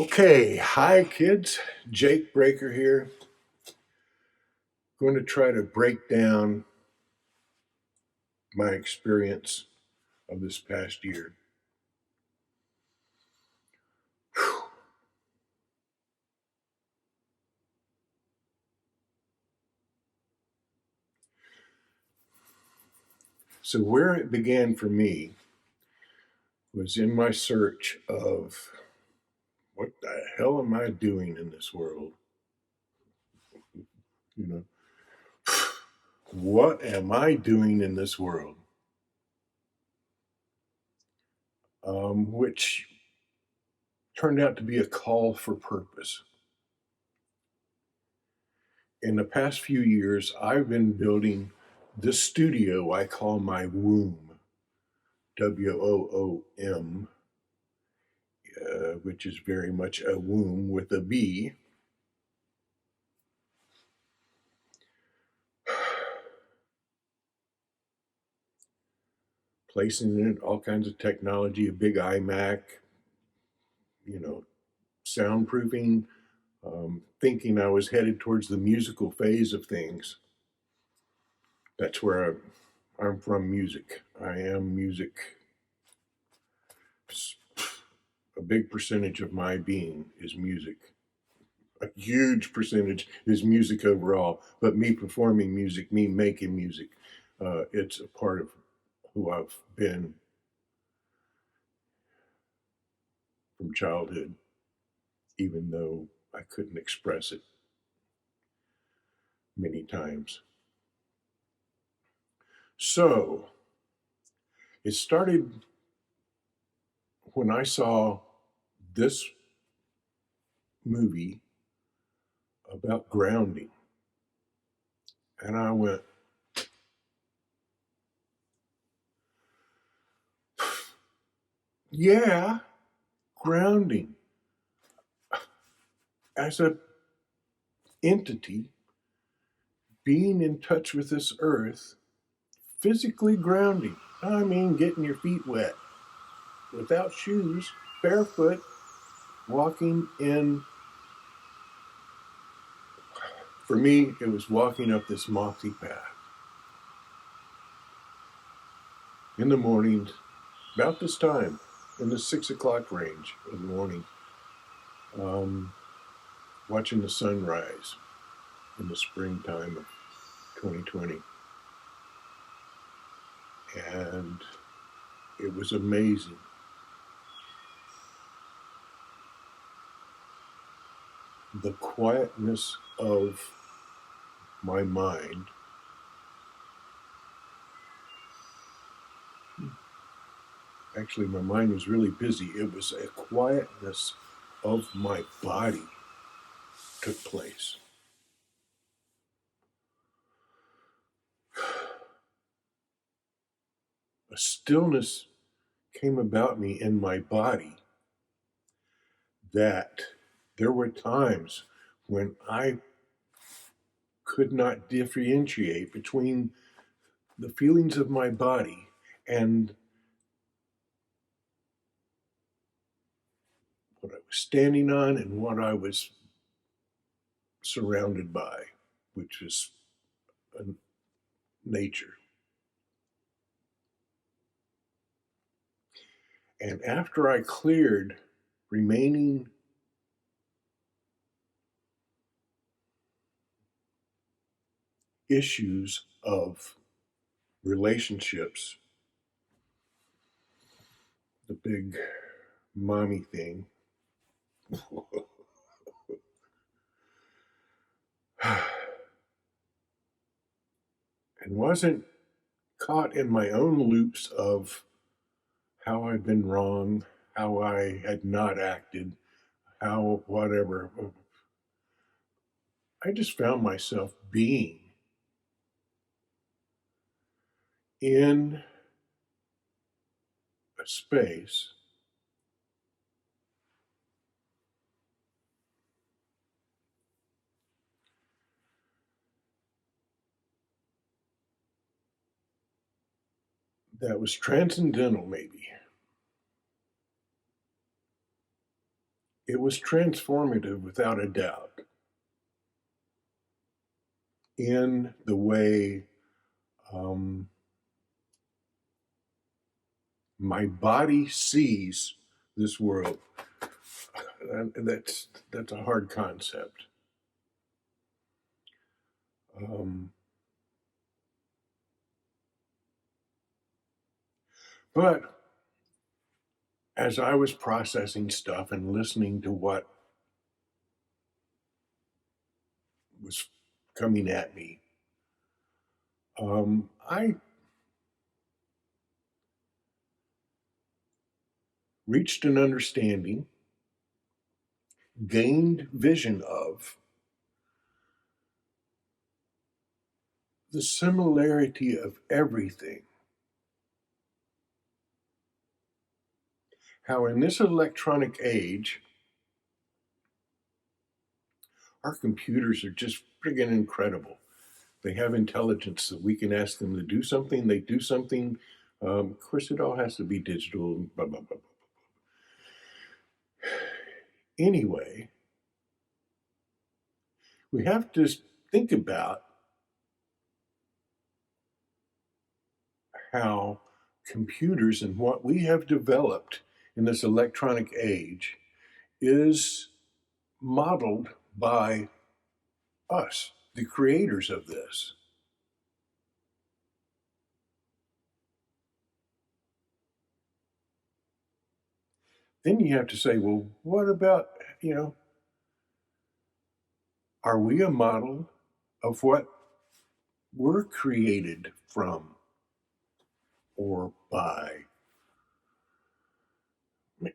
Okay, hi kids. Jake Breaker here. Going to try to break down my experience of this past year. Whew. So, where it began for me was in my search of what the hell am I doing in this world? You know, what am I doing in this world? Which turned out to be a call for purpose. In the past few years, I've been building this studio I call my womb, WOOM, which is very much a womb with a B. Placing in it all kinds of technology, a big iMac, you know, soundproofing, thinking I was headed towards the musical phase of things. That's where I'm from, music. I am music. A big percentage of my being is music. A huge percentage is music overall, but me performing music, me making music, it's a part of who I've been from childhood, even though I couldn't express it many times. So it started when I saw this movie about grounding. And I went, yeah, grounding. As a entity, being in touch with this earth, physically grounding. I mean, getting your feet wet without shoes, barefoot, walking in. For me, it was walking up this mossy path in the mornings, about this time, in the 6 o'clock range of the morning, um, watching the sunrise in the springtime of 2020. And it was amazing. The quietness of my mind. Actually, my mind was really busy. It was a quietness of my body took place. A stillness came about me in my body that there were times when I could not differentiate between the feelings of my body and what I was standing on and what I was surrounded by, which was nature. And after I cleared remaining issues of relationships, the big mommy thing, and wasn't caught in my own loops of how I'd been wrong, how I had not acted, how whatever. I just found myself being in a space that was transcendental, maybe. It was transformative without a doubt in the way my body sees this world. That's a hard concept. But as I was processing stuff and listening to what was coming at me, I reached an understanding, gained vision of the similarity of everything. How in this electronic age, our computers are just friggin' incredible. They have intelligence that we can ask them to do something, they do something. Of course, it all has to be digital, blah, blah, blah, blah. Anyway, we have to think about how computers and what we have developed in this electronic age is modeled by us, the creators of this. Then you have to say, well, what about, are we a model of what we're created from or by?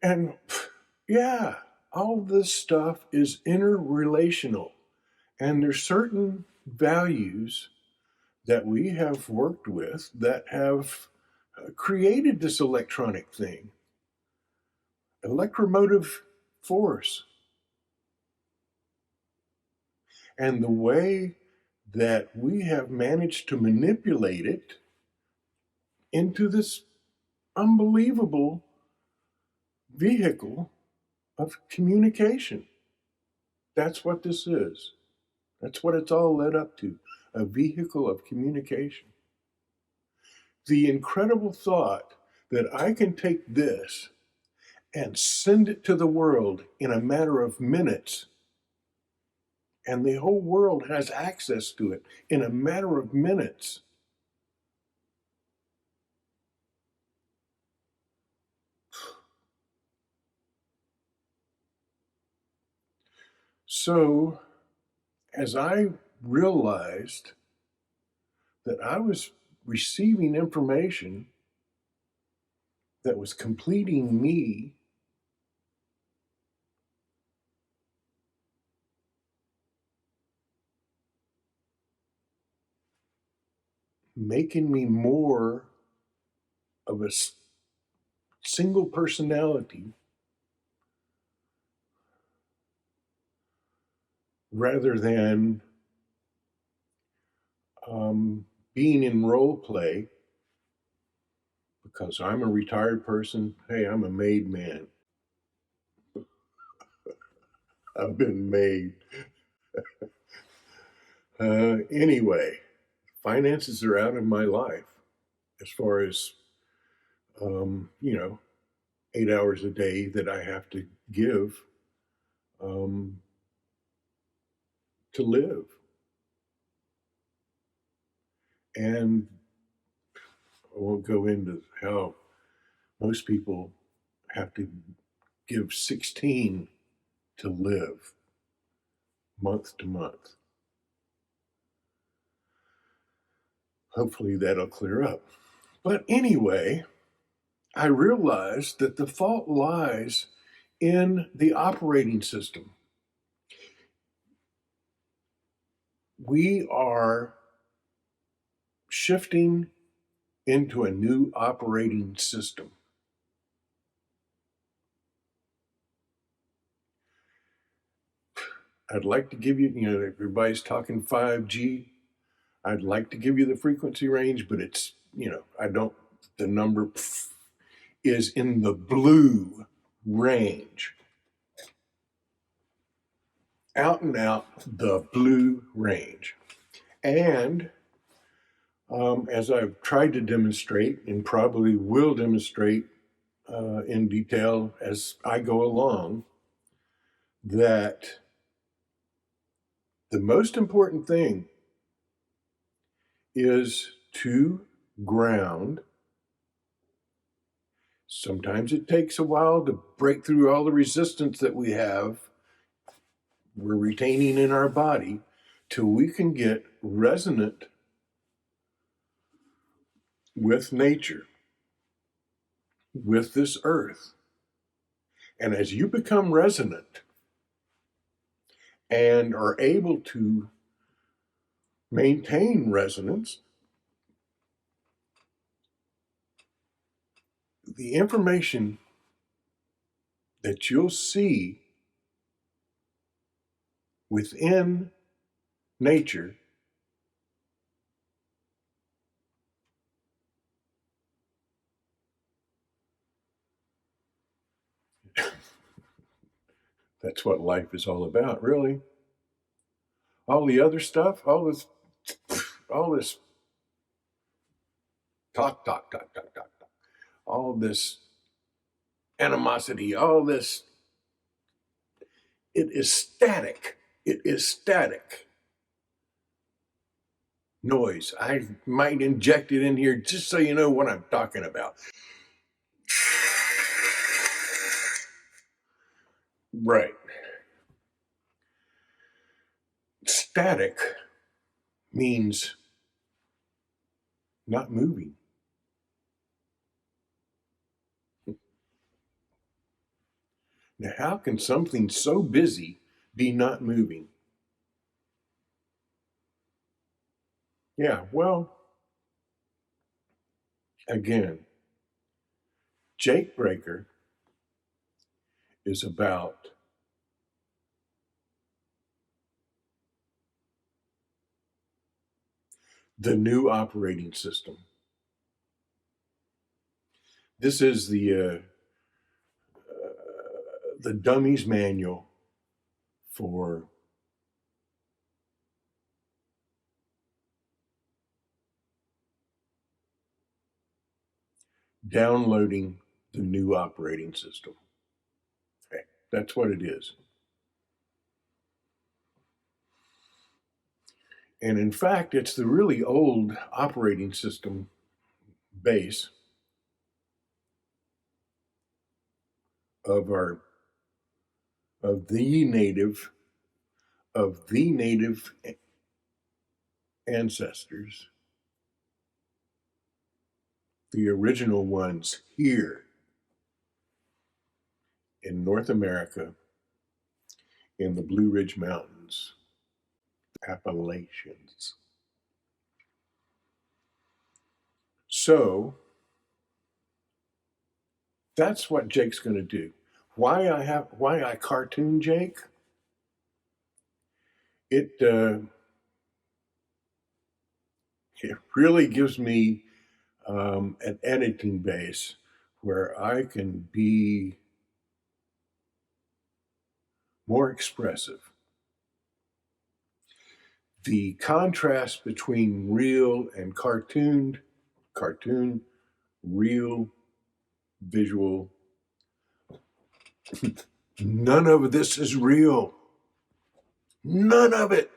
And yeah, all this stuff is interrelational. And there's certain values that we have worked with that have created this electronic thing, electromotive force. And the way that we have managed to manipulate it into this unbelievable vehicle of communication. That's what this is. That's what it's all led up to, a vehicle of communication. The incredible thought that I can take this and send it to the world in a matter of minutes, and the whole world has access to it in a matter of minutes. So, as I realized that I was receiving information that was completing me, making me more of a single personality rather than being in role play, because I'm a retired person. Hey, I'm a made man. I've been made. Anyway, finances are out of my life as far as, um, you know, 8 hours a day that I have to give um, to live. And I won't go into how most people have to give 16 to live month to month. Hopefully that'll clear up. But anyway, I realized that the fault lies in the operating system. We are shifting into a new operating system. I'd like to give you, everybody's talking 5G. I'd like to give you the frequency range, but it's, I don't, the number is in the blue range. out and out the Blue Range. And as I've tried to demonstrate and probably will demonstrate in detail as I go along, that the most important thing is to ground. Sometimes it takes a while to break through all the resistance that we're retaining in our body, till we can get resonant with nature, with this earth. And as you become resonant and are able to maintain resonance, the information that you'll see within nature that's what life is all about, really. All the other stuff, all this talk, all this animosity, all this, it is static. It is static noise. I might inject it in here just so you know what I'm talking about. Right. Static means not moving. Now, how can something so busy be not moving? Yeah, well, again, Jake Breaker is about the new operating system. This is the dummies manual for downloading the new operating system. Okay, that's what it is. And in fact, it's the really old operating system base of our of the native of the native ancestors, the original ones here in North America, in the Blue Ridge Mountains, Appalachians. So that's what Jake's going to do. Why I cartoon Jake? It it really gives me an editing base where I can be more expressive. The contrast between real and cartoon, real, visual. None of this is real. None of it.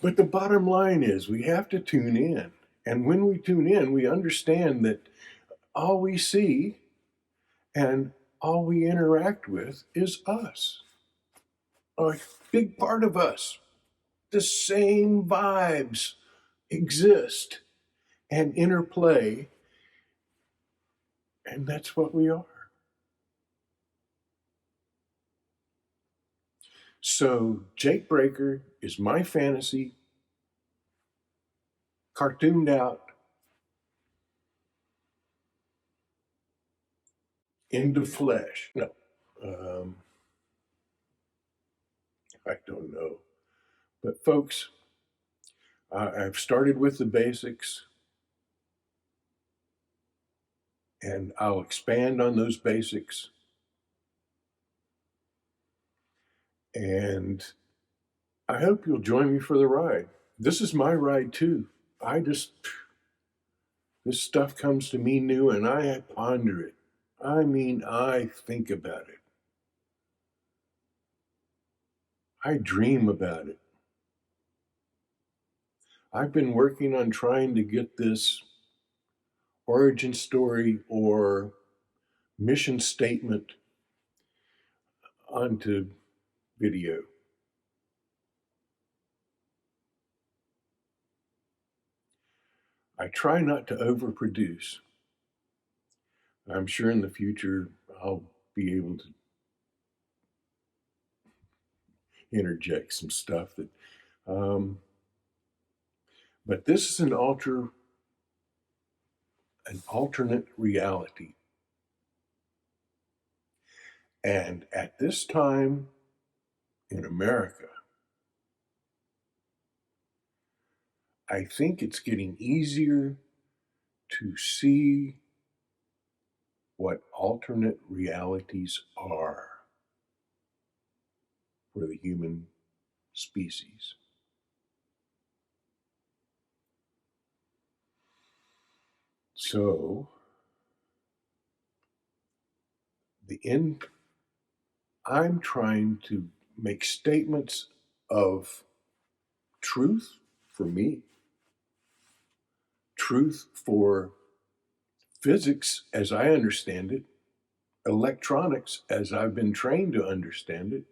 But the bottom line is we have to tune in. And when we tune in, we understand that all we see and all we interact with is us, a big part of us. The same vibes exist and interplay, and that's what we are. So, Jake Breaker is my fantasy, cartooned out into flesh. No, um, I don't know. But, folks, I've started with the basics, and I'll expand on those basics And I hope you'll join me for the ride. This is my ride too. This stuff comes to me new and I ponder it. I mean, I think about it. I dream about it. I've been working on trying to get this origin story or mission statement onto video. I try not to overproduce. I'm sure in the future I'll be able to interject some stuff that, um, but this is an alternate reality. And at this time in America, I think it's getting easier to see what alternate realities are for the human species. So, the end, I'm trying to make statements of truth for me, truth for physics as I understand it, electronics as I've been trained to understand it,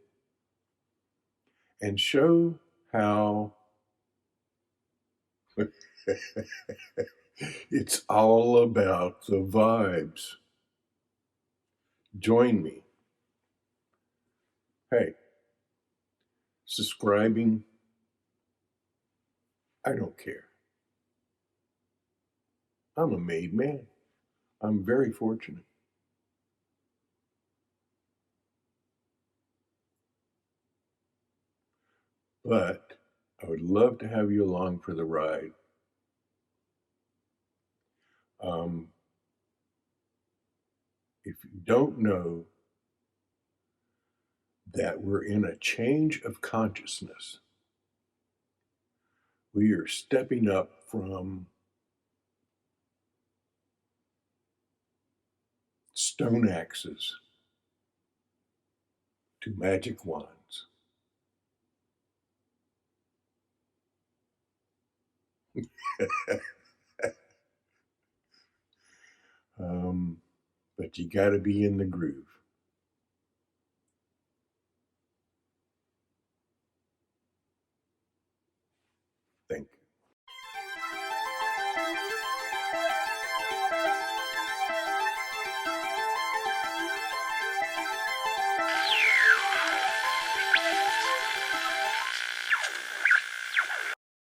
and show how it's all about the vibes. Join me. Hey, subscribing, I don't care. I'm a made man. I'm very fortunate. But I would love to have you along for the ride. Um, if you don't know that we're in a change of consciousness, we are stepping up from stone axes to magic wands. um, but you got to be in the groove. Thank you.